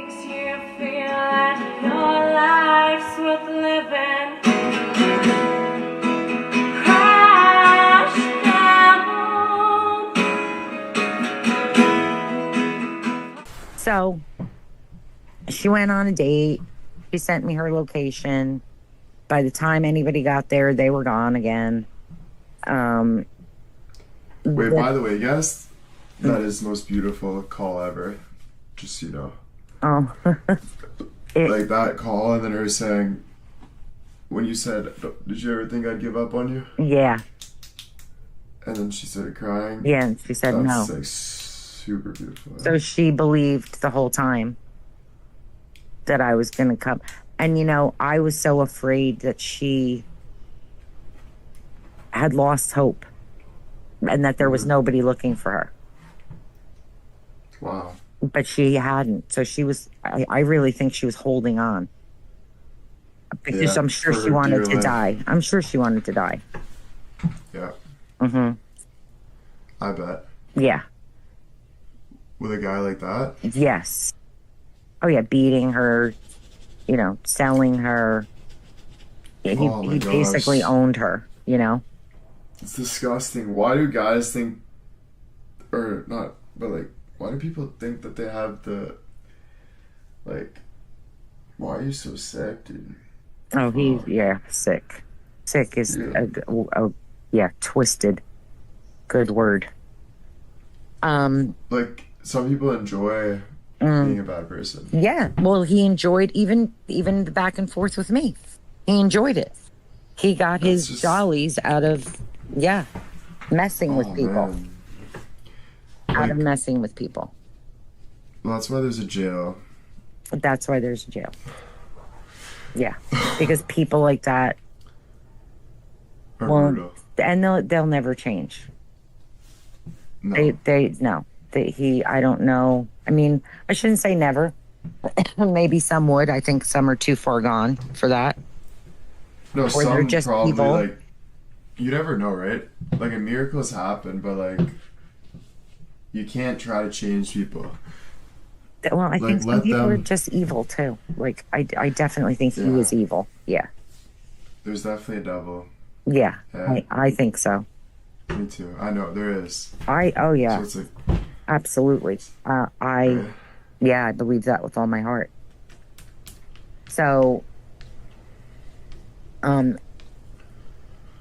makes you feel like your life's worth living. Crash down. So she went on a date. She sent me her location. By the time anybody got there, they were gone again. Wait, by the way, yes, that is the most beautiful call ever. Just so you know. Oh. Like that call, and then her saying, when you said, did you ever think I'd give up on you? Yeah. And then she started crying. Yeah, and she said That's no. like super beautiful. So she believed the whole time that I was going to come. And, you know, I was so afraid that she had lost hope and that there was nobody looking for her. Wow. But she hadn't. So she was, I really think she was holding on. Because Yeah, I'm sure for she her wanted dear to life. die. I'm sure she wanted to die. Yeah, Mm-hmm. I bet. Yeah. With a guy like that? Yes. Oh, yeah. Beating her, you know, selling her. He Oh my gosh. basically owned her, you know? It's disgusting. Why do guys think, or not, but like, why do people think that they have the, like, why are you so sick, dude? Oh, yeah, sick. Sick is, Yeah. twisted. Good word. Like, some people enjoy being a bad person. Yeah, well, he enjoyed even the back and forth with me. He enjoyed it. He got his jollies out of, messing with people. Man. Out of messing with people. Well, that's why there's a jail. That's why there's a jail. Yeah, because people like that, Or brutal. and they'll never change. No. I don't know. I mean, I shouldn't say never. Maybe some would. I think some are too far gone for that. No, Or some they're just probably, evil. like, you never know, right? Like, a miracle has happened, but, like, you can't try to change people. Well, I think some let people are them- just evil too. Like, I definitely think he was evil. Yeah. There's definitely a devil. Yeah. Yeah. I think so. Me too. I know, there is. Oh yeah. So it's like, Absolutely. I believe that with all my heart. So,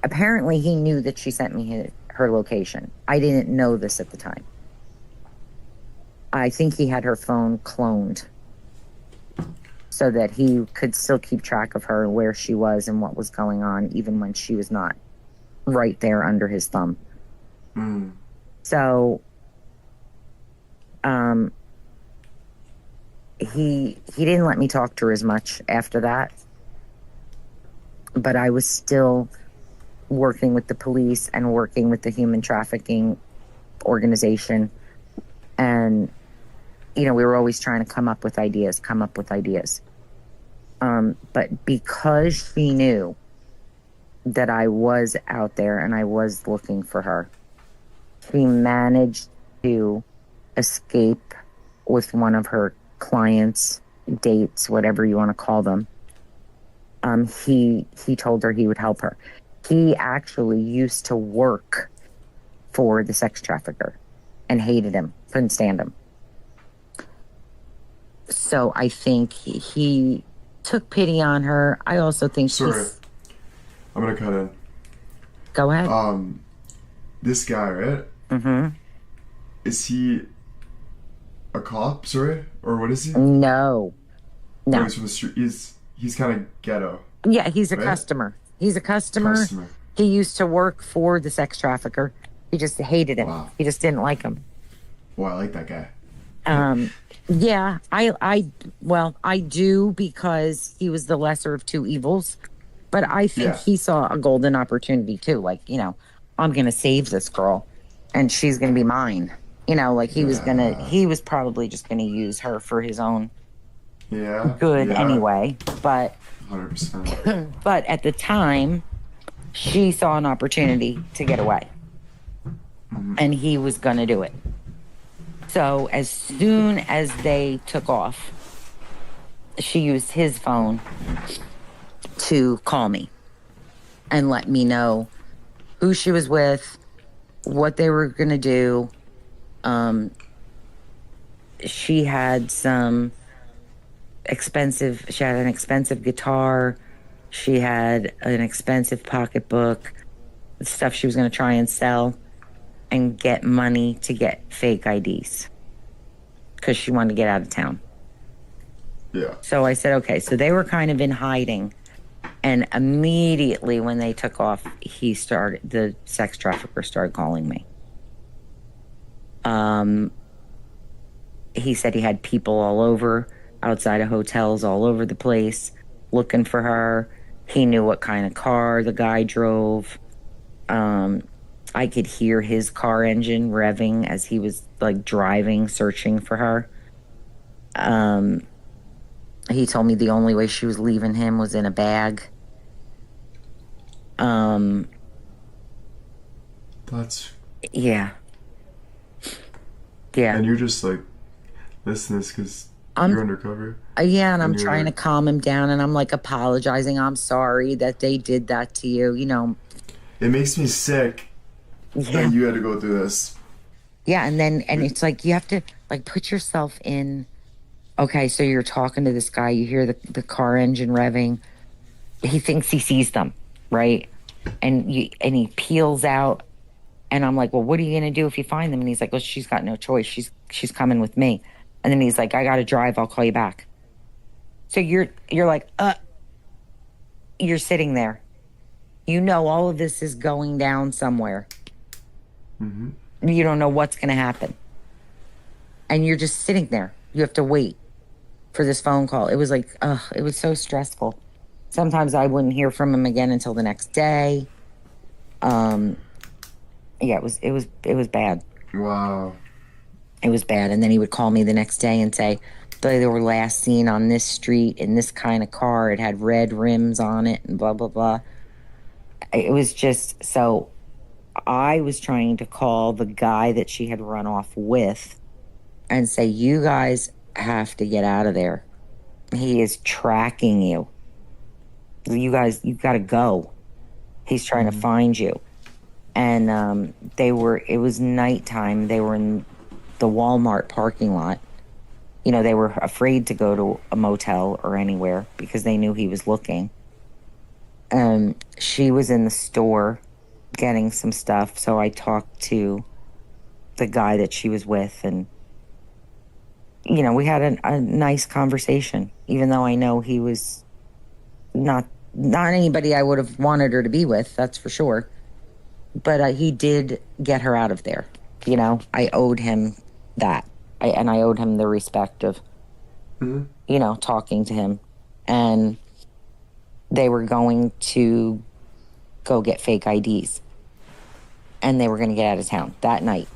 apparently he knew that she sent me her location. I didn't know this at the time. I think he had her phone cloned so that he could still keep track of her, where she was and what was going on, even when she was not right there under his thumb. So, he didn't let me talk to her as much after that, but I was still working with the police and working with the human trafficking organization, and you know, we were always trying to come up with ideas. But because she knew that I was out there and I was looking for her, she managed to escape with one of her clients, dates, whatever you want to call them. He told her he would help her. He actually used to work for the sex trafficker and hated him, couldn't stand him. So I think he took pity on her. I also think sorry, I'm gonna cut in. Go ahead. This guy, right? Mm-hmm. Is he a cop, sorry? Or what is he? No. Oh, he's from the street. He's kind of ghetto. Yeah, he's a right? customer. He's a customer. He used to work for the sex trafficker. He just hated him. Wow. He just didn't like him. Well, I like that guy. Yeah, I do, because he was the lesser of two evils. But I think he saw a golden opportunity too. Like, you know, I'm going to save this girl and she's going to be mine. You know, like he was probably just going to use her for his own good anyway. But 100%. But at the time, she saw an opportunity to get away. And he was going to do it. So as soon as they took off, she used his phone to call me and let me know who she was with, what they were going to do. She had she had an expensive guitar. She had an expensive pocketbook, stuff she was going to try and sell and get money to get fake IDs because she wanted to get out of town. Yeah. So I said, okay. So they were kind of in hiding. And immediately when they took off, the sex trafficker started calling me. He said he had people all over, outside of hotels all over the place, looking for her. He knew what kind of car the guy drove. I could hear his car engine revving as he was like driving, searching for her. He told me the only way she was leaving him was in a bag. That's. Yeah. Yeah. And you're just like, listen to this because you're undercover. Yeah, and I'm you're trying to calm him down, and I'm like apologizing. I'm sorry that they did that to you. You know. It makes me sick Yeah. that you had to go through this. Yeah, and it's like you have to like put yourself in. Okay, so you're talking to this guy. You hear the car engine revving. He thinks he sees them, right? And he peels out. And I'm like, well, what are you going to do if you find them? And he's like, well, she's got no choice. She's coming with me. And then he's like, I got to drive. I'll call you back. So you're like, you're sitting there. You know, all of this is going down somewhere. Mm-hmm. You don't know what's going to happen. And you're just sitting there. You have to wait for this phone call. It was like, it was so stressful. Sometimes I wouldn't hear from him again until the next day. Yeah, it was bad. Wow. It was bad. And then he would call me the next day and say, they were last seen on this street in this kind of car. It had red rims on it and blah, blah, blah. It was just, so I was trying to call the guy that she had run off with and say, you guys have to get out of there. He is tracking you. You guys, you've got to go. He's trying to find you. And it was nighttime. They were in the Walmart parking lot. You know, they were afraid to go to a motel or anywhere because they knew he was looking. She was in the store getting some stuff. So I talked to the guy that she was with, and, you know, we had a nice conversation, even though I know he was not anybody I would have wanted her to be with, that's for sure. But he did get her out of there. You know, I owed him that. I owed him the respect of, you know, talking to him. And they were going to go get fake IDs. And they were going to get out of town that night.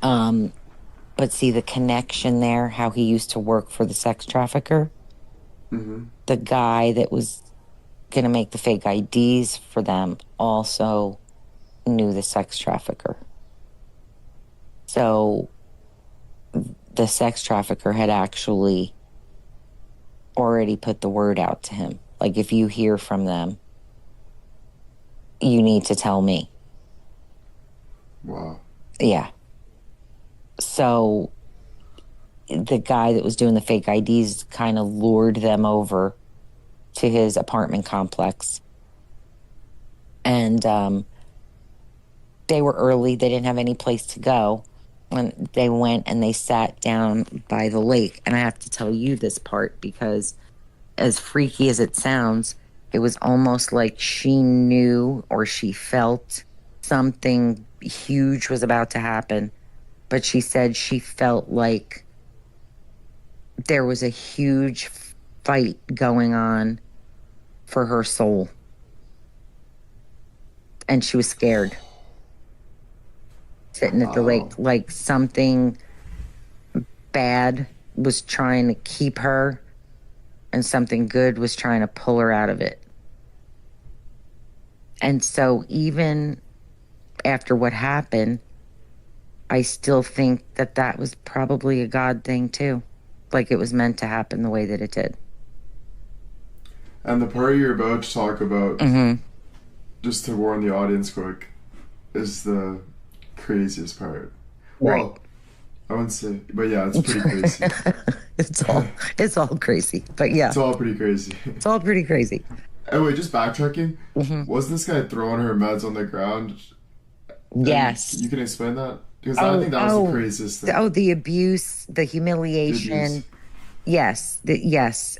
But see the connection there, how he used to work for the sex trafficker. Mm-hmm. The guy that was going to make the fake IDs for them also knew the sex trafficker. So the sex trafficker had actually already put the word out to him. Like, if you hear from them, you need to tell me. Wow. Yeah. So the guy that was doing the fake IDs kind of lured them over to his apartment complex. And they were early. They didn't have any place to go. And they went and they sat down by the lake. And I have to tell you this part because, as freaky as it sounds, it was almost like she knew or she felt something huge was about to happen. But she said she felt like there was a huge fight going on for her soul. And she was scared. Sitting at the lake, like something bad was trying to keep her and something good was trying to pull her out of it. And so even after what happened, I still think that was probably a God thing too. like it was meant to happen the way that it did. And the part you're about to talk about, Mm-hmm. just to warn the audience quick, is the craziest part. Right. Well, I wouldn't say, but yeah, it's pretty crazy. it's all crazy, but yeah, It's all pretty crazy. it's all pretty crazy. Anyway, just backtracking. Mm-hmm. Wasn't this guy throwing her meds on the ground? And Yes. you can explain that? Because I think that was the craziest thing. Oh, the abuse, the humiliation. The abuse. Yes, yes.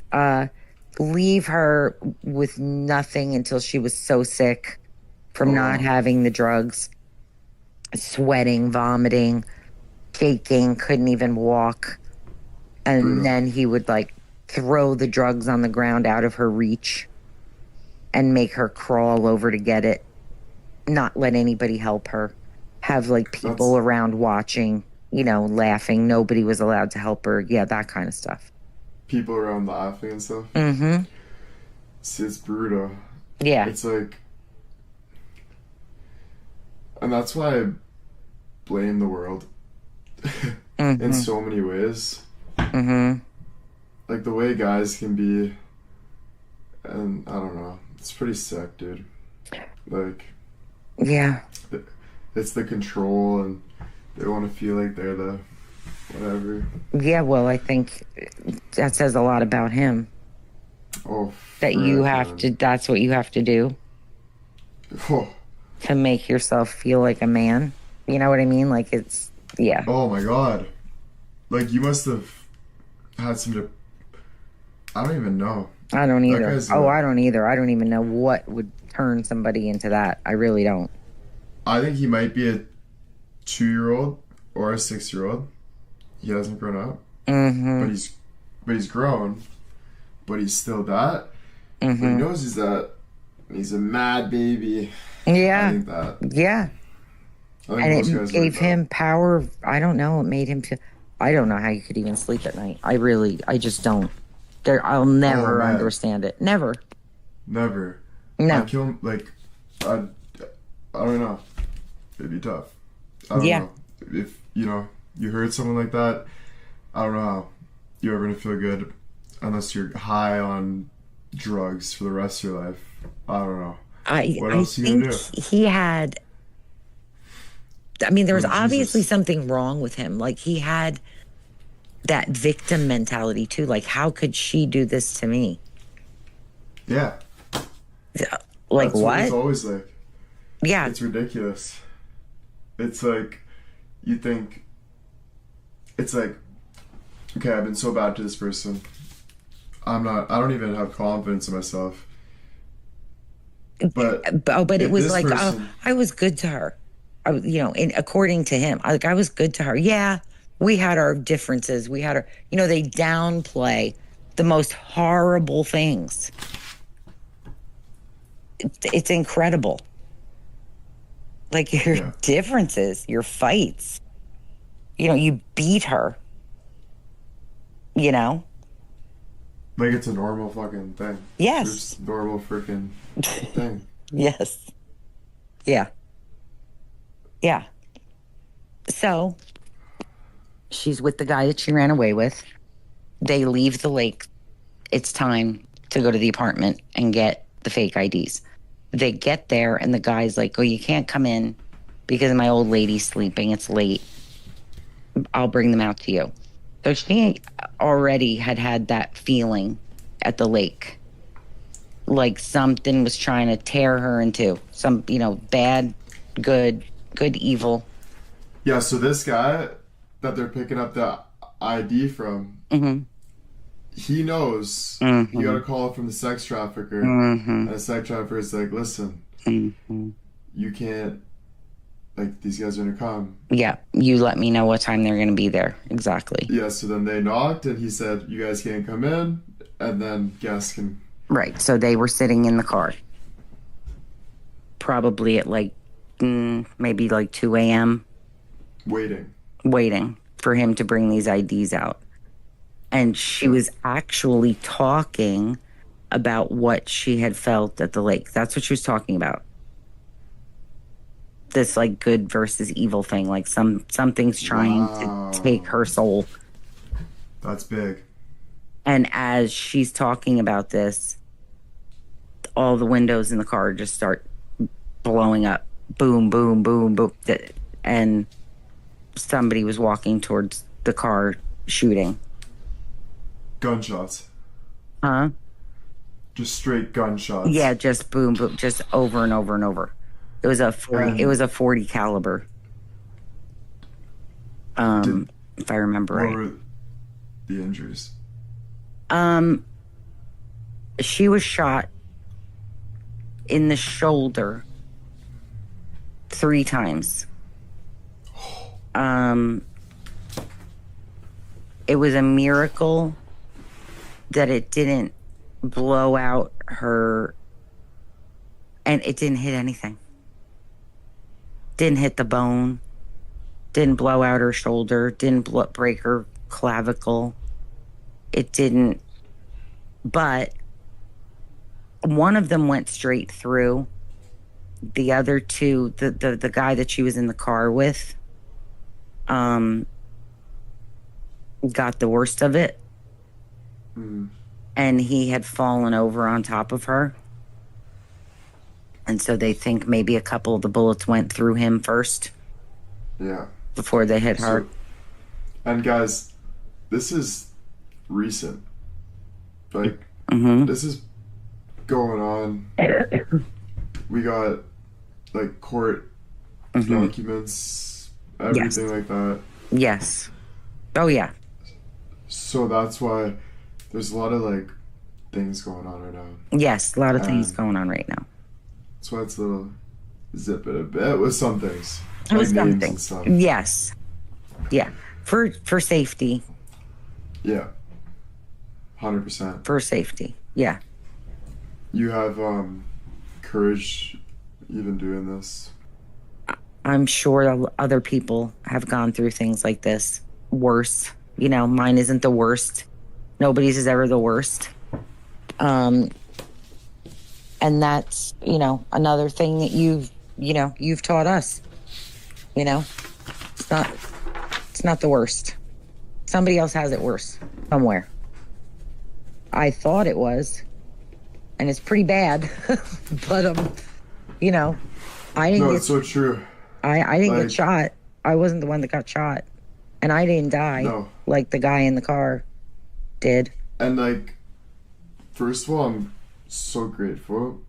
Leave her with nothing until she was so sick from not having the drugs, sweating, vomiting, shaking, couldn't even walk. And Brutal. then he would like throw the drugs on the ground out of her reach and make her crawl over to get it, not let anybody help her, have like people around watching, you know, laughing. Nobody was allowed to help her. Yeah, that kind of stuff. People around laughing and stuff. Mm-hmm. It's brutal. Yeah. It's like, and that's why I blame the world in so many ways. Mm-hmm. Like the way guys can be, and I don't know, it's pretty sick, dude. Like, Yeah. it's the control, and they want to feel like they're the whatever. Yeah, well, I think that says a lot about him. Oh, That you frick, have man. to, that's what you have to do Oh, to make yourself feel like a man. You know what I mean? Like it's, yeah. oh my god. Like you must have had some. I don't even know. I don't That either. guy's Oh, a- I don't either. I don't even know what would turn somebody into that. I really don't. I think he might be a 2-year-old or a 6-year-old. He hasn't grown up, Mm-hmm. but he's grown. But he's still that. But he Mm-hmm. knows he's that. And he's a mad baby. I Yeah. think that. Yeah. I think And most it guys gave like that. him power. I don't know. It made him feel, I don't know how you could even sleep at night. I just don't. I'll never man. understand it. Never. Never. No. I kill him, like, I don't know. It'd be tough. I don't Yeah. know. If, you know, you heard someone like that, I don't know how you're ever going to feel good unless you're high on drugs for the rest of your life. I don't know. What I else are you think going to do? he had, I mean, there was Oh, Jesus. obviously something wrong with him. Like he had that victim mentality too. Like, how could she do this to me? Yeah. Like That's what it's what? always like. Yeah. It's ridiculous. It's like, you think, it's like, okay, I've been so bad to this person. I don't even have confidence in myself. But But it if was this like, person- I was good to her. You know, according to him, I was good to her. Yeah, we had our differences. We had our, you know, they downplay the most horrible things. It's incredible. Like your Yeah. differences, your fights. You know, you beat her. You know? like it's a normal fucking thing. Yes. It's a normal freaking thing. Yes. Yeah. Yeah. So she's with the guy that she ran away with. They leave the lake. It's time to go to the apartment and get the fake IDs. They get there and the guy's like, oh, you can't come in because my old lady's sleeping. It's late. I'll bring them out to you. So she already had that feeling at the lake. Like something was trying to tear her into some, you know, bad, good, evil. Yeah, so this guy that they're picking up the ID from, Mm-hmm. he knows Mhm. you got a call from the sex trafficker, Mm-hmm. and the sex trafficker is like, listen, Mm-hmm. you can't, like, these guys are gonna come. Yeah, you let me know what time they're going to be there. Exactly. Yeah, so then they knocked, and he said, you guys can't come in, and then guests can. Right. So they were sitting in the car. Probably at like, maybe like 2 a.m. Waiting. waiting for him to bring these IDs out. And she was actually talking about what she had felt at the lake. That's what she was talking about. This like good versus evil thing. Like something's trying Wow. to take her soul. That's big. And as she's talking about this, all the windows in the car just start blowing up. Boom, boom, boom, boom. And somebody was walking towards the car shooting. Gunshots. Huh? Just straight gunshots. Yeah, just boom, boom, just over and over and over. It was a 40, it was a 40 caliber. If I remember What right. were the injuries? She was shot in the shoulder 3 times. It was a miracle that it didn't blow out her, and it didn't hit anything. Didn't hit the bone, didn't blow out her shoulder, didn't break her clavicle. It didn't, but one of them went straight through. The other 2, the guy that she was in the car with, got the worst of it. And he had fallen over on top of her. And so they think maybe a couple of the bullets went through him first. Yeah. Before they hit her. And guys, this is recent. Like, this is going on. We got, like, court documents, everything like that. Yes. Oh, yeah. So that's why there's a lot of, like, things going on right now. Yes, a lot of things going on right now. That's why it's a little zip it a bit with some things. With Like some names things. and stuff. Yes. Yeah. For safety. Yeah. 100%. For safety. Yeah. You have courage even doing this. I'm sure other people have gone through things like this. Worse. You know, mine isn't the worst. Nobody's is ever the worst. And that's, you know, another thing that you've taught us. You know, it's not the worst. Somebody else has it worse somewhere. I thought it was, and it's pretty bad. But you know, I didn't. No, it's so true. I didn't get shot. I wasn't the one that got shot, and I didn't die like the guy in the car did. And like, first of all, I'm so grateful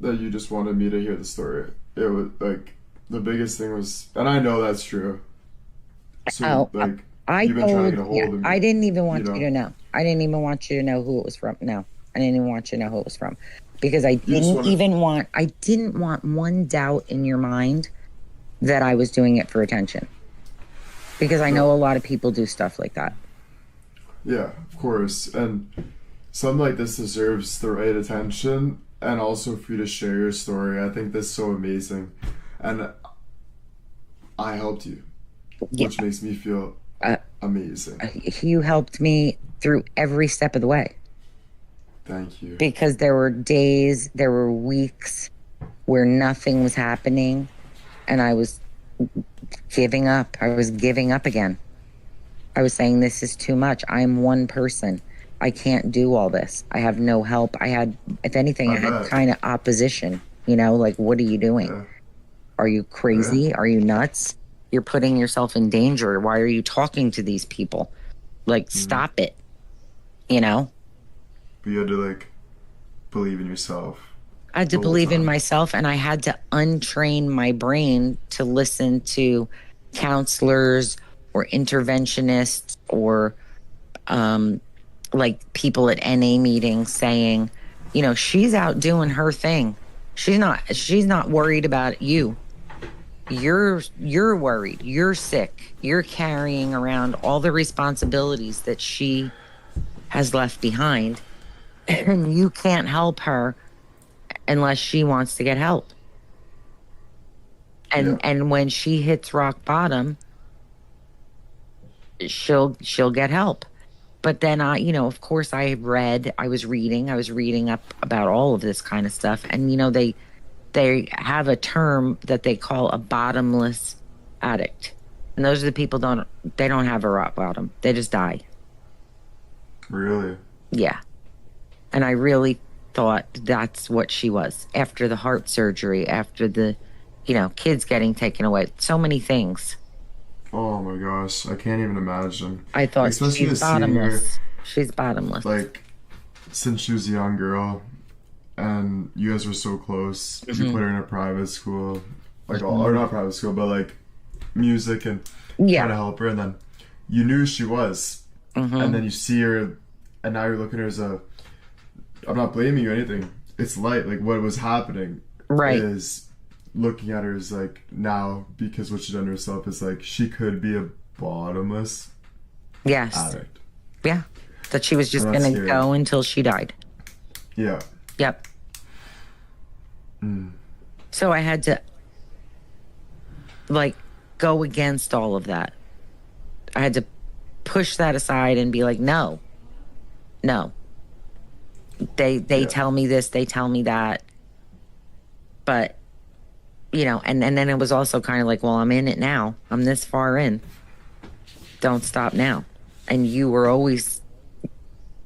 that you just wanted me to hear the story. It was like the biggest thing was, and I know that's true. So like, you've been trying to get a hold of me. I didn't even want you to know. I didn't even want you to know who it was from. No, I didn't even want you to know who it was from, because I didn't want one doubt in your mind that I was doing it for attention. Because I know a lot of people do stuff like that. Yeah, of course. And something like this deserves the right attention, and also for you to share your story. I think that's so amazing. And I helped you, which makes me feel amazing. You helped me through every step of the way. Thank you. Because there were days, there were weeks where nothing was happening, and I was giving up. I was giving up again. I was saying, this is too much. I'm one person. I can't do all this. I have no help. I had, if anything, I had kind of opposition. You know, like, what are you doing? Yeah. Are you crazy? Yeah. Are you nuts? You're putting yourself in danger. Why are you talking to these people? Like, stop it. You know? But you had to, like, believe in yourself. I had to believe in myself, and I had to untrain my brain to listen to counselors or interventionists or like people at NA meetings saying, you know, she's out doing her thing. She's not worried about you. You're worried. You're sick. You're carrying around all the responsibilities that she has left behind, and you can't help her unless she wants to get help. And when she hits rock bottom, she'll get help. But then of course I was reading up about all of this kind of stuff. And, you know, they have a term that they call a bottomless addict. And those are the people they don't have a rock bottom. They just die. Really? Yeah. And I really thought that's what she was after the heart surgery, after the, kids getting taken away, so many things. Oh my gosh, I can't even imagine. I Like, thought especially she's just seeing her, bottomless. She's bottomless. like, since she was a young girl, and you guys were so close. You Mhm. put her in a private school, like, Mhm. or not private school, but like music and Yeah. trying to help her, and then you knew she was, and then you see her, and now you're looking at her as a. I'm not blaming you or anything. It's like what was happening Right. is looking at her is like now because what she's done to herself is like she could be a bottomless Yes. addict. Yeah. That she was just And that's going to scary. go until she died. Yeah. Yep. Mm. So I had to, like, go against all of that. I had to push that aside and be like, no. They Yeah. tell me this, they tell me that. But, and then it was also kind of like, well, I'm in it now. I'm this far in. Don't stop now. And you were always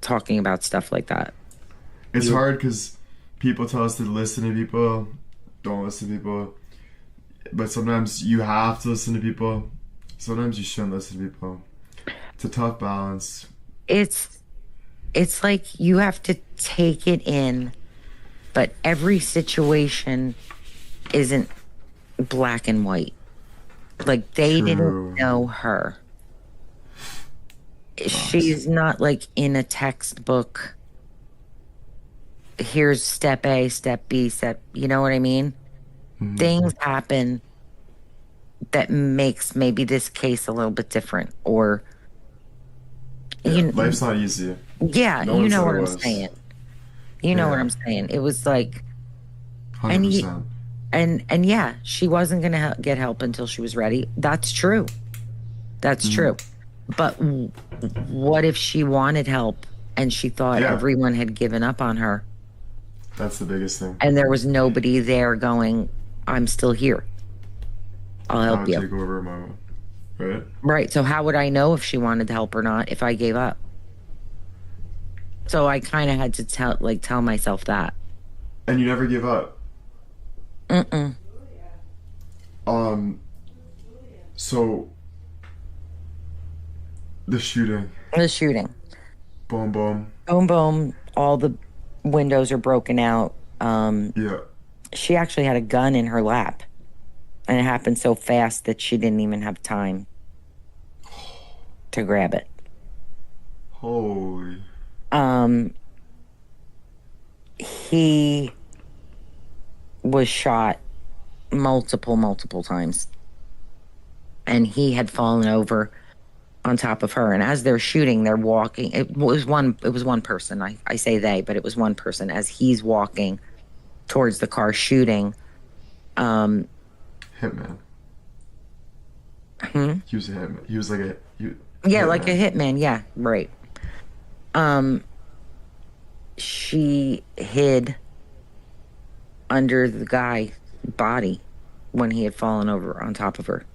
talking about stuff like that. It's hard because people tell us to listen to people, don't listen to people. But sometimes you have to listen to people. Sometimes you shouldn't listen to people. It's a tough balance. It's like you have to take it in, but every situation isn't black and white. Like they True. didn't know her. She's not like in a textbook. Here's step A, step B, you know what I mean? Mhm. Things happen that makes maybe this case a little bit different, or Yeah, life's not easy. yeah, No you one know said what it I'm was. saying. You know what Yeah. I'm saying. It was like, 100%. and yeah, she wasn't going to get help until she was ready. That's true. That's true. But what if she wanted help and she thought Yeah. everyone had given up on her That's the biggest thing. and there was nobody there going, I'm still here. I'll help I'll you. take over a moment. Right? Right. So how would I know if she wanted help or not if I gave up? So I kind of had to tell myself that. And you never give up. Mm-mm. So the shooting. The shooting. Boom, boom. Boom, boom. All the windows are broken out. Yeah. She actually had a gun in her lap. And it happened so fast that she didn't even have time to grab it. Holy. He was shot multiple times. And he had fallen over on top of her. And as they're shooting, they're walking. It was one person. I say they, but it was one person. As he's walking towards the car shooting. Hitman. Hmm? He was a hitman. He was like a... Yeah, like a hitman. Yeah, right. She hid under the guy's body when he had fallen over on top of her.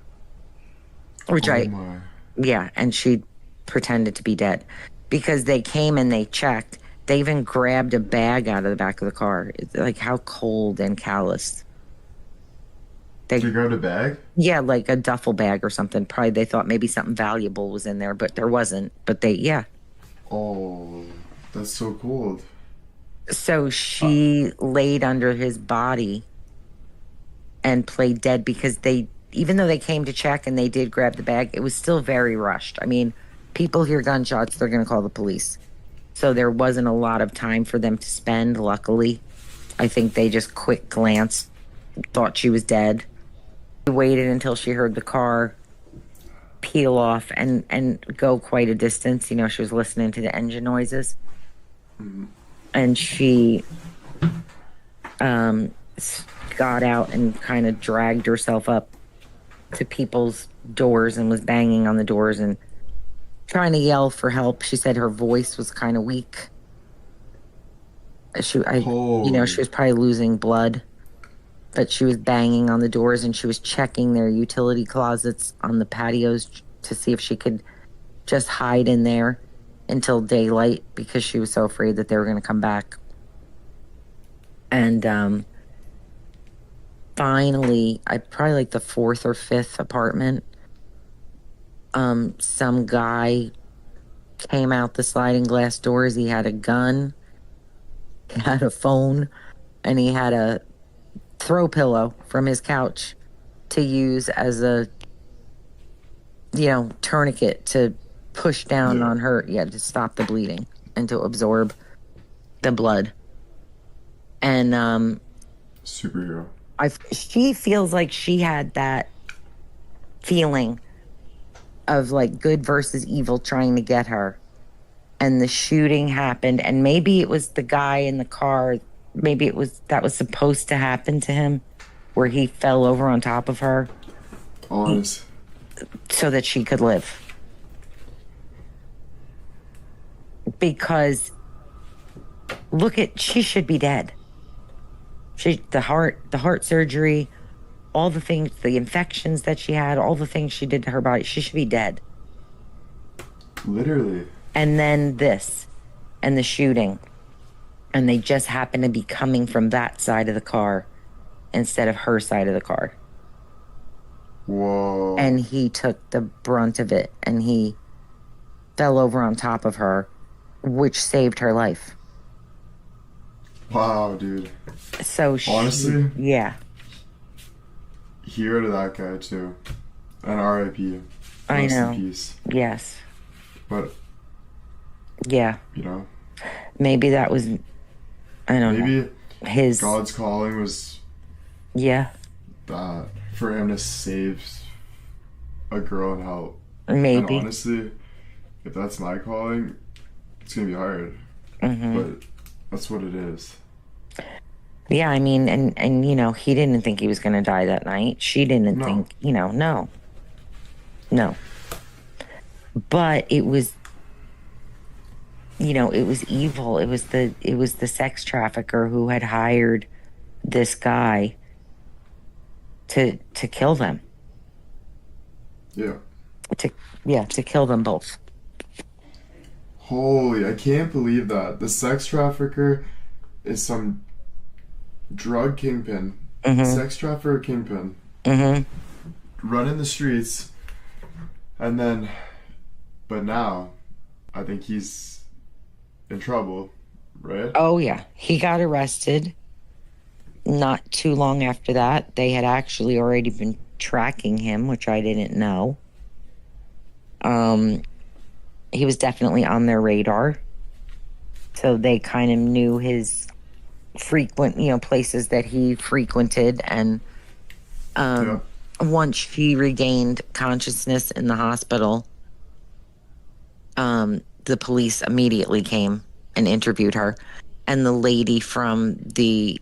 Which Oh my. yeah, and she pretended to be dead because they came and they checked. They even grabbed a bag out of the back of the car. It's like how cold and calloused. They grabbed a bag? Yeah, like a duffel bag or something. Probably they thought maybe something valuable was in there, but there wasn't. But yeah. Oh, that's so cold. So she laid under his body and played dead because even though they came to check and they did grab the bag, it was still very rushed. I mean, people hear gunshots, they're going to call the police. So there wasn't a lot of time for them to spend, luckily. I think they just quick glanced, thought she was dead. She waited until she heard the car peel off and go quite a distance. She was listening to the engine noises. And she got out and kind of dragged herself up to people's doors and was banging on the doors and trying to yell for help. She said her voice was kind of weak. She was probably losing blood, but she was banging on the doors and she was checking their utility closets on the patios to see if she could just hide in there. until daylight because she was so afraid that they were going to come back. And finally, I probably like the fourth or fifth apartment, some guy came out the sliding glass doors. He had a gun, he had a phone, and he had a throw pillow from his couch to use as a, tourniquet to push down on her, to stop the bleeding and to absorb the blood. And Superhero. she feels like she had that feeling of like good versus evil trying to get her. And the shooting happened, and maybe it was the guy in the car, maybe that was supposed to happen to him, where he fell over on top of her. Honest. So that she could live. Because she should be dead. The heart surgery, all the things, the infections that she had, all the things she did to her body, she should be dead. Literally. And then this, and the shooting. And they just happen to be coming from that side of the car instead of her side of the car. Whoa. And he took the brunt of it, and he fell over on top of her, which saved her life. Wow, dude. So honestly, yeah. Hero to that guy too, and R.I.P. I know. Rest in peace. Yes. But yeah, maybe that was, I don't know. Maybe his God's calling was that for him to save a girl and help. Maybe. And honestly, if that's my calling, it's gonna be hard. Mm-hmm. But that's what it is. Yeah, I mean, and he didn't think he was going to die that night. She didn't think, no. But it was, it was evil. It was the sex trafficker who had hired this guy to kill them. Yeah. To kill them both. Holy, I can't believe that. The sex trafficker is some drug kingpin. Mm-hmm. Sex trafficker kingpin. Mm-hmm. Running the streets. And then, but now, I think he's in trouble, right? Oh, yeah. He got arrested. Not too long after that, they had actually already been tracking him, which I didn't know. He was definitely on their radar. So they kind of knew his frequent, places that he frequented. And once she regained consciousness in the hospital, the police immediately came and interviewed her. And the lady from the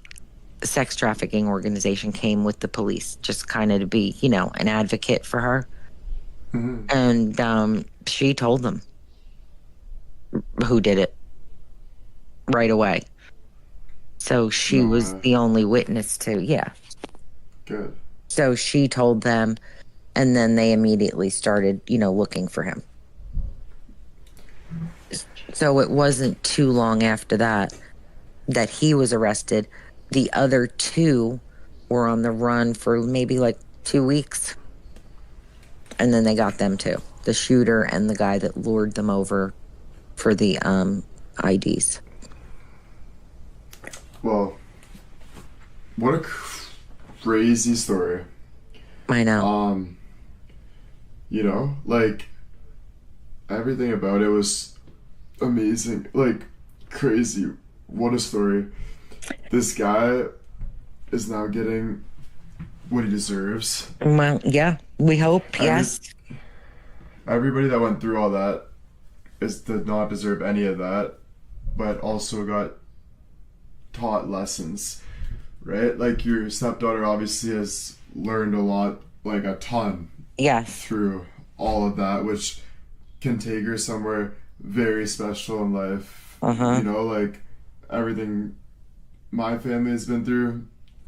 sex trafficking organization came with the police, just kind of to be, an advocate for her. Mm-hmm. And she told them who did it right away. So she was the only witness to, Good. So she told them, and then they immediately started, looking for him. So it wasn't too long after that he was arrested. The other two were on the run for maybe like 2 weeks. And then they got them too. The shooter and the guy that lured them over for the IDs. Well, what a crazy story. I know. Like, everything about it was amazing. Like, crazy. What a story. This guy is now getting what he deserves. Well, yeah, we hope, yes. Everybody that went through all that did not deserve any of that, but also got taught lessons, right? Like, your stepdaughter obviously has learned a lot, like a ton, through all of that, which can take her somewhere very special in life. Like, everything my family has been through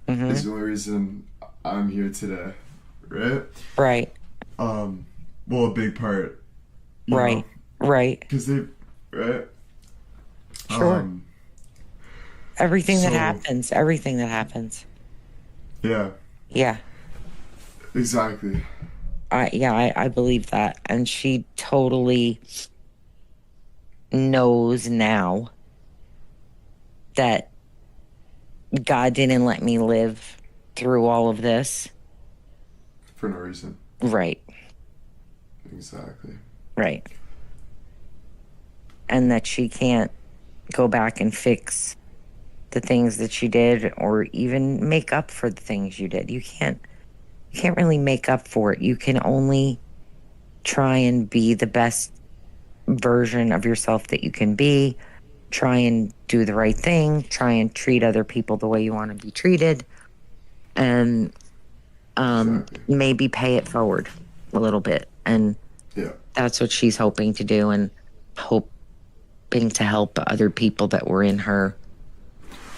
is the only reason I'm here today, right? Right. Well, a big part. Right. Because right? Sure. Um, Everything that so happens, everything that happens. yeah, Yeah. exactly. I believe that. And she totally knows now that God didn't let me live through all of this. For no reason. Right. Exactly. Right. And that she can't go back and fix the things that she did or even make up for the things you did. You can't really make up for it. You can only try and be the best version of yourself that you can be. Try and do the right thing. Try and treat other people the way you want to be treated. And Exactly. maybe pay it forward a little bit. And Yeah. that's what she's hoping to do, and hoping to help other people that were in her.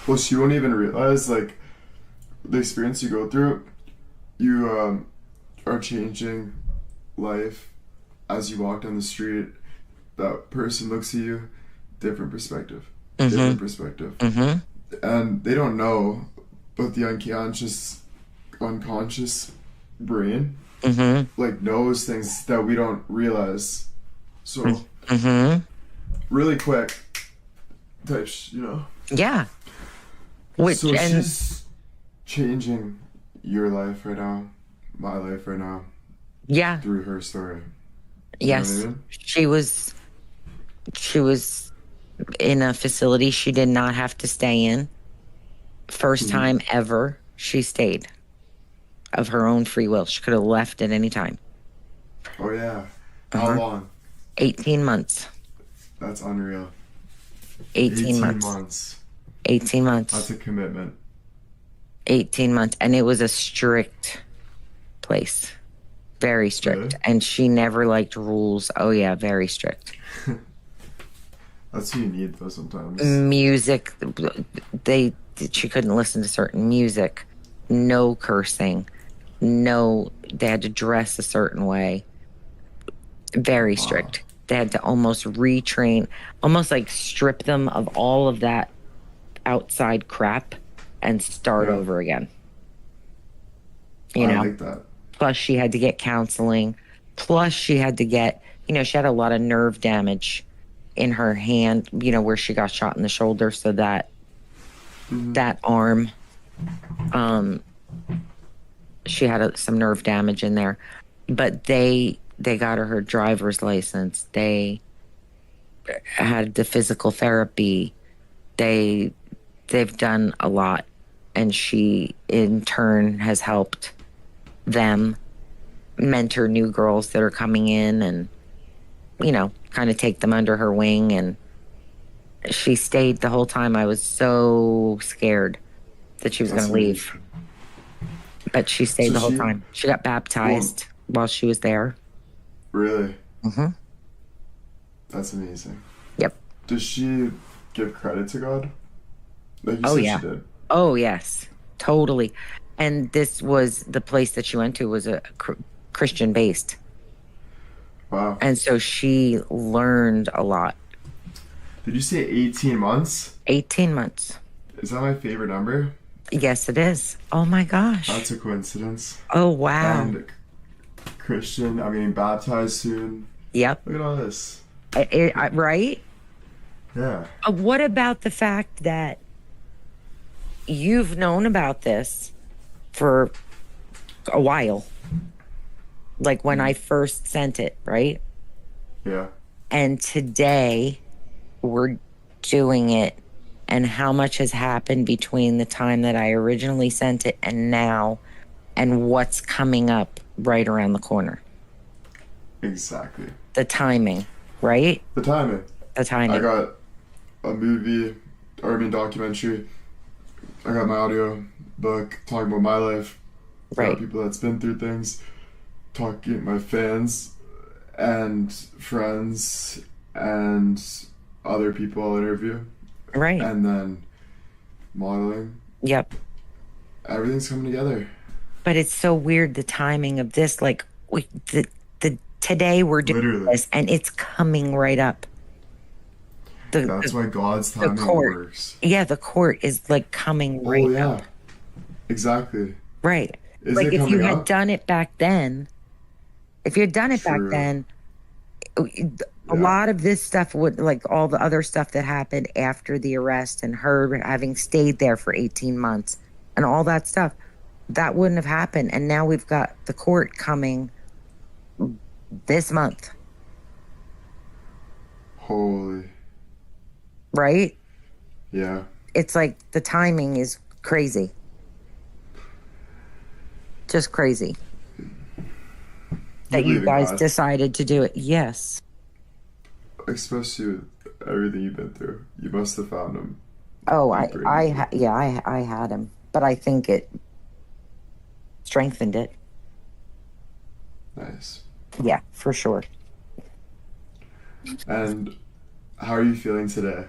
Well, she won't even realize, like, the experience you go through, you are changing life as you walk down the street. That person looks at you, different perspective. Different perspective. Mm-hmm. And they don't know, but the unconscious brain, Mm-hmm. like, knows things that we don't realize. So, Mm-hmm. really quick types, Yeah. Which, So and she's changing your life right now, my life right now, yeah, through her story. You know what I yes, mean? she was in a facility she did not have to stay in. First time ever she stayed of her own free will. She could have left at any time. Oh yeah. How long? 18 months. That's unreal. 18 months. months. 18 months. That's a commitment. 18 months. And it was a strict place. Very strict. Really? And she never liked rules. Oh, yeah, very strict. That's what you need though sometimes. Music, she couldn't listen to certain music. No cursing. No, they had to dress a certain way. Very strict. They had to almost retrain, almost like strip them of all of that outside crap and start over again. I like that. Plus she had to get counseling. Plus she had to get, she had a lot of nerve damage in her hand, where she got shot in the shoulder. So that arm, she had some nerve damage in there. But they got her driver's license. They had the physical therapy. They've done a lot, and she in turn has helped them mentor new girls that are coming in, and kind of take them under her wing. And she stayed the whole time. I was so scared that she was going to leave, but she stayed the whole time. She got baptized while she was there. Really? Mm-hmm. That's amazing. Yep. Does she give credit to God? Like you Oh said yeah. she did. Oh yes, totally. And this was the place that she went to was a Christian based. Wow. And so she learned a lot. Did you say 18 months? 18 months. Is that my favorite number? Yes, it is. Oh my gosh. That's a coincidence. Oh wow. And Christian, baptized soon. Yep. Look at all this. Right? Yeah. What about the fact that you've known about this for a while? Like when I first sent it, right? Yeah. And today we're doing it, and how much has happened between the time that I originally sent it and now, and what's coming up right around the corner. Exactly. The timing, right? The timing. The timing. I got a documentary. I got my audio book talking about my life. Right. People that's been through things. Talking my fans and friends and other people I'll interview. Right. And then modeling. Yep. Everything's coming together. But it's so weird, the timing of this. Like today we're doing Literally. this, and it's coming right up. That's the, why God's the timing court. works. Yeah, the court is like coming Oh right up. yeah, exactly. Right. Is Like it if you coming had up? done it back then, if you had done it back True. then, a Yeah. lot of this stuff would, like all the other stuff that happened after the arrest and her having stayed there for 18 months and all that stuff, that wouldn't have happened. And now we've got the court coming this month, Holy. right? Yeah. It's like the timing is crazy. Just crazy You that you believe in guys God, decided to do it. Yes. especially with everything you've been through. You must have found him Oh, deeper and deeper. yeah, I had him, but I think it strengthened it. Nice. Yeah, for sure. And how are you feeling today?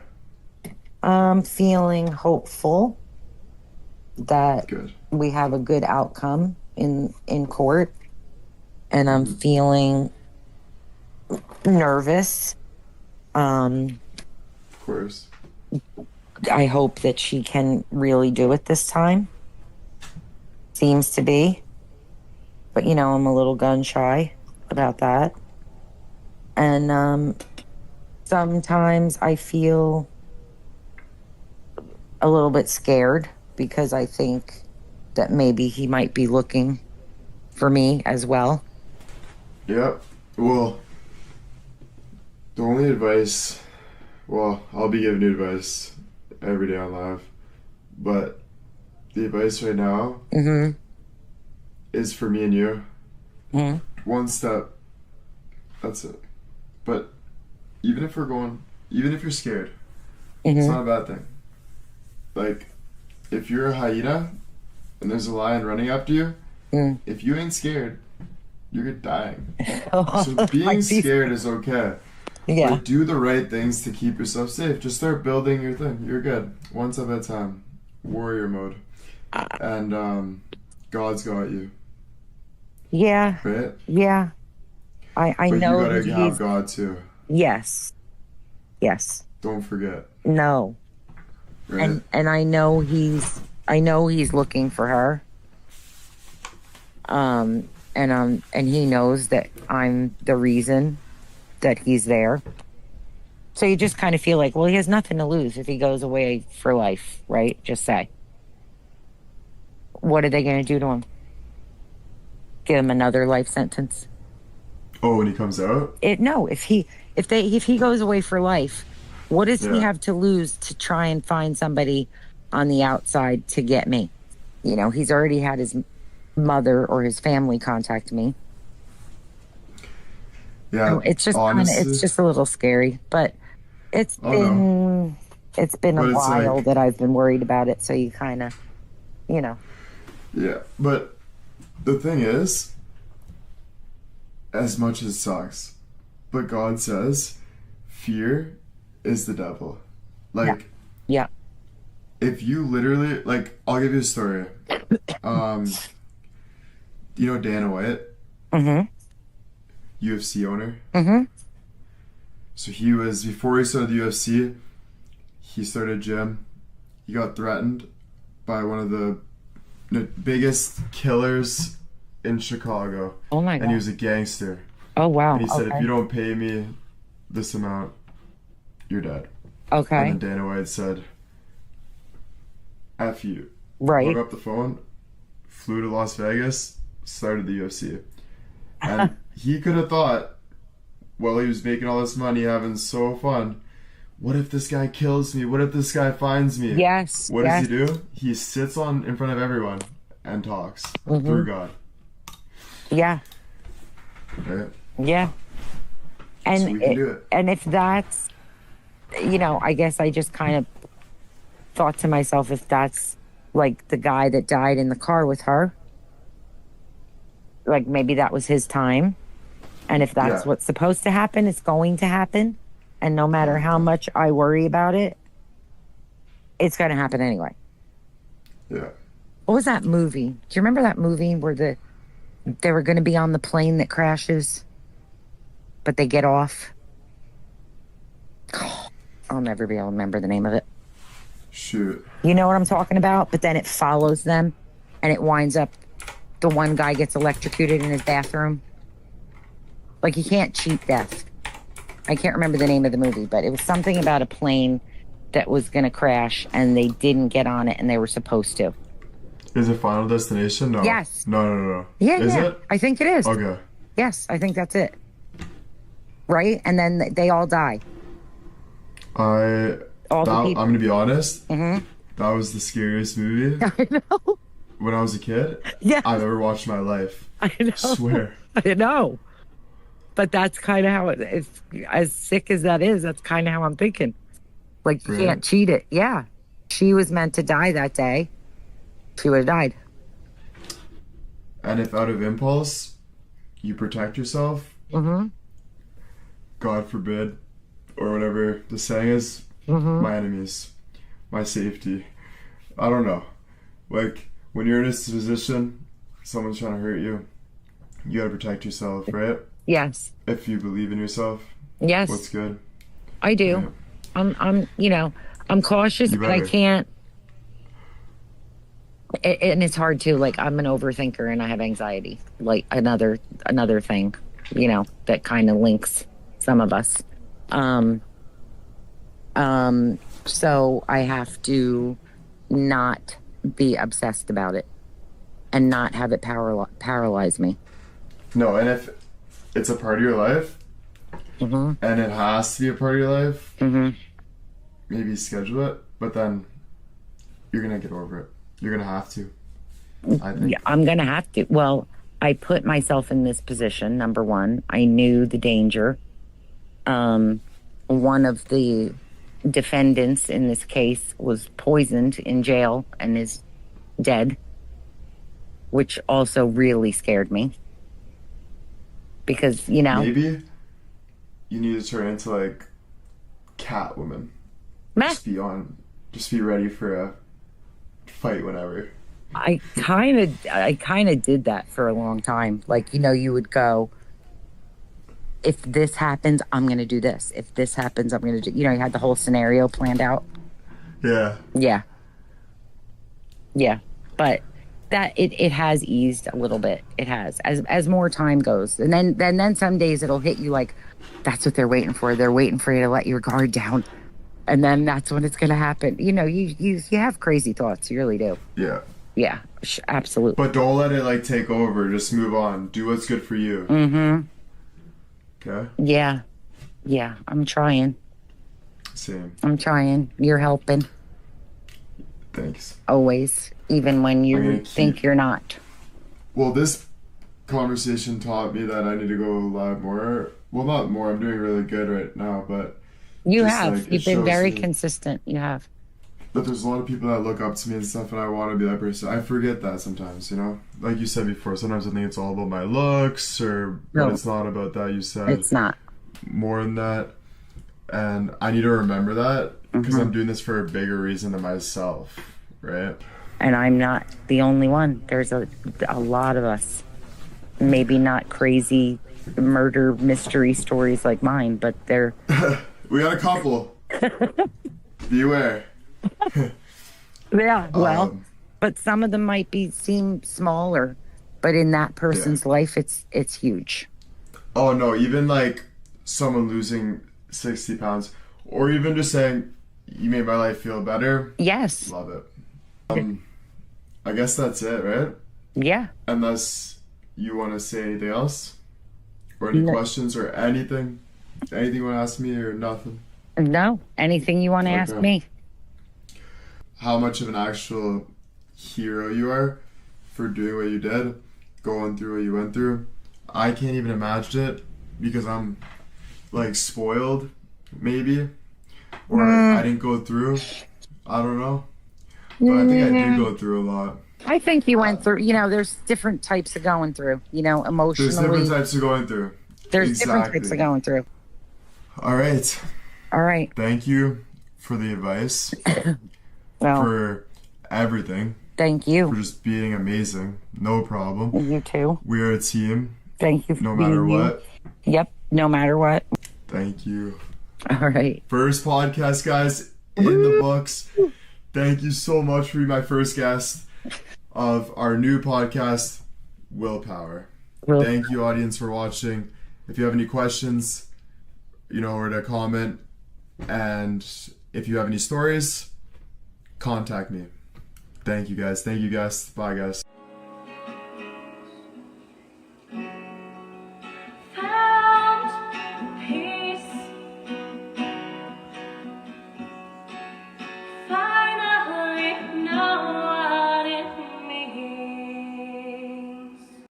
I'm feeling hopeful that Good. we have a good outcome in court, and I'm Mhm. feeling nervous. Of course. I hope that she can really do it this time. Seems to be, but I'm a little gun shy about that, and sometimes I feel a little bit scared because I think that maybe he might be looking for me as well. Yep. Well, the only advice, well, I'll be giving you advice every day on live, but the advice right now Mm-hmm. is for me and you. Mm-hmm. One step, that's it. But even if you're scared, it's Mm-hmm. not a bad thing. Like, if you're a hyena and there's a lion running after you, Mm. if you ain't scared, you're dying. Oh, So like being these- scared is okay. yeah. But do the right things to keep yourself safe. Just start building your thing. You're good. One step at a time. Warrior mode. And God's got you. Yeah. Right? Yeah. I But you know gotta that have he's God too. yes. Yes. Don't forget. No. Right? And I know he's looking for her. And he knows that I'm the reason that he's there. So you just kind of feel like, well, he has nothing to lose if he goes away for life, right? Just say. What are they going to do to him? Give him another life sentence? Oh, when he comes out? No, if he goes away for life, what does he Yeah. have to lose to try and find somebody on the outside to get me? He's already had his mother or his family contact me. Yeah. So it's just honestly, it's just a little scary, but it's Oh, been it's been But a it's while like- that I've been worried about it. So you kind of, Yeah. But the thing is, as much as it sucks, but God says, fear is the devil. Like, yeah. if you literally, like, I'll give you a story. You know Dana White, Mm-hmm. UFC owner? Mm-hmm. So before he started the UFC, he started a gym. He got threatened by one of the biggest killers in Chicago. Oh my And god. he was a gangster. Oh wow. And he said, Okay. if you don't pay me this amount, you're dead. Okay. And then Dana White said, F you. Right. Hung up the phone, flew to Las Vegas, started the UFC. And he could have thought, while he was making all this money, having so fun, what if this guy kills me? What if this guy finds me? Yes. What yes. does he do? He sits in front of everyone and talks Mhm. through God. Yeah. Right? Yeah. And So we can do it. And if that's, I guess I just kind of thought to myself, if that's like the guy that died in the car with her, like maybe that was his time. And if that's Yeah. what's supposed to happen, it's going to happen. And no matter how much I worry about it, it's going to happen anyway. Yeah. What was that movie? Do you remember that movie where they were going to be on the plane that crashes, but they get off? I'll never be able to remember the name of it. Shoot. You know what I'm talking about? But then it follows them and it winds up, the one guy gets electrocuted in his bathroom. Like, you can't cheat death. I can't remember the name of the movie, but it was something about a plane that was going to crash and they didn't get on it and they were supposed to. Is it Final Destination? No. Yes. No. Yeah, Is yeah. it? I think it is. Okay. Yes, I think that's it. Right? And then they all die. I'm going to be honest. Mm-hmm. That was the scariest movie. I know. When I was a kid. Yeah. I've ever watched in my life. I know. Swear. I know. But that's kind of how it is. As sick as that is, that's kind of how I'm thinking. Like, you can't cheat it. Yeah. She was meant to die that day. She would have died. And if out of impulse, you protect yourself, Mm-hmm. God forbid, or whatever the saying is, Mm-hmm. my enemies, my safety. I don't know. Like, when you're in this position, someone's trying to hurt you, you gotta protect yourself, right? Yes. If you believe in yourself, Yes. what's good? I do. Yeah. I'm cautious, You but I better. can't. And it's hard too. Like, I'm an overthinker and I have anxiety. Like, another thing, that kind of links some of us. So I have to not be obsessed about it and not have it paralyze me. No, and if it's a part of your life, Mm-hmm. and it has to be a part of your life, Mm-hmm. maybe schedule it, but then you're gonna get over it. You're gonna have to, I think. Yeah, I'm going to have to. Well, I put myself in this position. Number one, I knew the danger. One of the defendants in this case was poisoned in jail and is dead, which also really scared me. Because, Maybe you need to turn into like Catwoman. meh, Just be ready for a fight whenever. I kind of did that for a long time. Like, you would go, if this happens, I'm going to do this. If this happens, I'm going to do, you had the whole scenario planned out. Yeah. Yeah. Yeah. But that it has eased a little bit. It has as more time goes. And then some days it'll hit you like, that's what they're waiting for. They're waiting for you to let your guard down. And then that's when it's going to happen. You have crazy thoughts. You really do. Yeah. Yeah, absolutely. But don't let it like take over. Just move on. Do what's good for you. Mm-hmm. Okay? Yeah. Yeah, I'm trying. Same. I'm trying. You're helping. Thanks. Always. Even when I'm you gonna think you're not. Well, this conversation taught me that I need to go live more. Well, not more. I'm doing really good right now, but You just, have. like, it You've been shows very me consistent. You have. that there's a lot of people that look up to me and stuff, and I want to be that person. I forget that sometimes, Like you said before, sometimes I think it's all about my looks, but No. it's not about that. You said It's not. more than that, and I need to remember that because Mm-hmm. I'm doing this for a bigger reason than myself, right? And I'm not the only one. There's a lot of us. Maybe not crazy murder mystery stories like mine, but they're... We got a couple. Beware. Yeah, well, Um, but some of them might seem smaller, but in that person's life, it's huge. Oh no, even like someone losing 60 pounds, or even just saying, you made my life feel better. Yes. Love it. I guess that's it, right? Yeah. Unless you want to say anything else? Or any No. questions or anything? Anything you want to ask me or nothing? No. Anything you want to ask Okay. me? How much of an actual hero you are for doing what you did, going through what you went through. I can't even imagine it because I'm like spoiled, maybe. Or I didn't go through. I don't know. But I think I did go through a lot. I think you went through, there's different types of going through, emotionally. There's different types of going through. There's different types of going through. All right. All right. Thank you for the advice, Well, for everything, thank for you. just being amazing. No problem. You too. We are a team, Thank you for no being matter you. what. Yep. No matter what. Thank you. All right. First podcast, guys, in the books. Thank you so much for being my first guest of our new podcast, Willpower. Will. Thank you, audience, for watching. If you have any questions, you know where to comment. And if you have any stories, contact me. Thank you, guys. Thank you, guys. Bye, guys.